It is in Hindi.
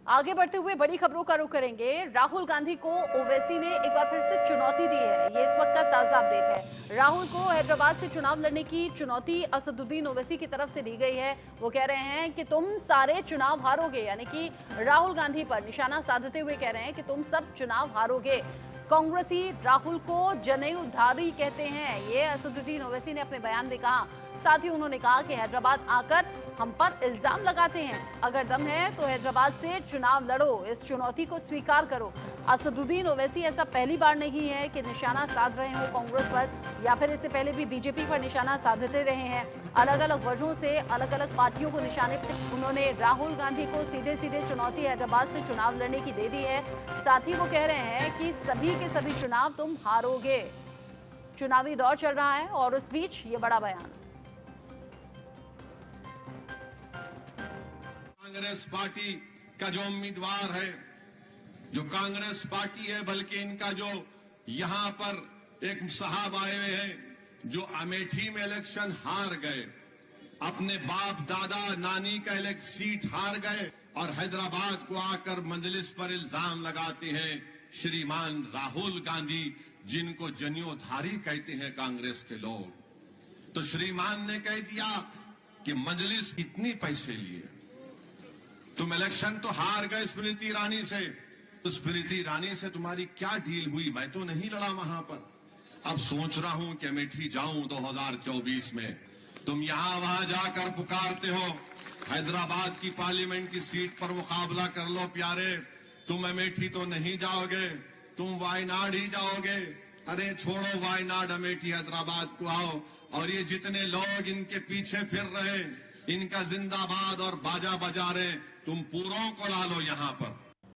आगे बढ़ते हुए बड़ी खबरों का रुख करेंगे। राहुल गांधी को ओवैसी ने एक बार फिर से चुनौती दी है। ये इस वक्त का ताजा अपडेट है। राहुल को हैदराबाद से चुनाव लड़ने की चुनौती असदुद्दीन ओवैसी की तरफ से दी गई है। वो कह रहे हैं कि तुम सारे चुनाव हारोगे, यानी कि राहुल गांधी पर निशाना साधते हुए कह रहे हैं कि तुम सब चुनाव हारोगे। कांग्रेसी राहुल को जनेऊधारी कहते हैं, ये असदुद्दीन ओवैसी ने अपने बयान में कहा। साथ ही उन्होंने कहा कि हैदराबाद आकर हम पर इल्जाम लगाते हैं, अगर दम है तो हैदराबाद से चुनाव लड़ो, इस चुनौती को स्वीकार करो। असदुद्दीन ओवैसी ऐसा पहली बार नहीं है कि निशाना साध रहे हो कांग्रेस पर, या फिर इससे पहले भी बीजेपी पर निशाना साधते रहे हैं। अलग अलग वजहों से अलग अलग पार्टियों को निशाने पर उन्होंने राहुल गांधी को सीधे सीधे चुनौती हैदराबाद से चुनाव लड़ने की दे दी है। साथ ही वो कह रहे हैं कि सभी के सभी चुनाव तुम हारोगे। चुनावी दौर चल रहा है और उस बीच ये बड़ा बयान। कांग्रेस पार्टी का जो उम्मीदवार है, जो कांग्रेस पार्टी है, बल्कि इनका जो यहां पर एक साहब आए हुए हैं जो अमेठी में इलेक्शन हार गए, अपने बाप दादा नानी का सीट हार गए और हैदराबाद को आकर मजलिस पर इल्जाम लगाते हैं श्रीमान राहुल गांधी, जिनको जनेऊधारी कहते हैं कांग्रेस के लोग। तो श्रीमान ने कह दिया कि मजलिस इतनी पैसे लिए, तुम इलेक्शन तो हार गए स्मृति ईरानी से, तो स्मृति ईरानी से तुम्हारी क्या डील हुई? मैं तो नहीं लड़ा वहां पर। अब सोच रहा हूं कि अमेठी जाऊं 2024 में। तुम यहां वहां जाकर पुकारते हो हैदराबाद की पार्लियामेंट की सीट पर मुकाबला कर लो प्यारे, तुम अमेठी तो नहीं जाओगे, तुम वायनाड ही जाओगे। अरे छोड़ो वायनाड, अमेठी हैदराबाद को आओ। और ये जितने लोग इनके पीछे फिर रहे, इनका जिंदाबाद और बाजा बजा रहे, तुम पूरों को ला लो यहां पर।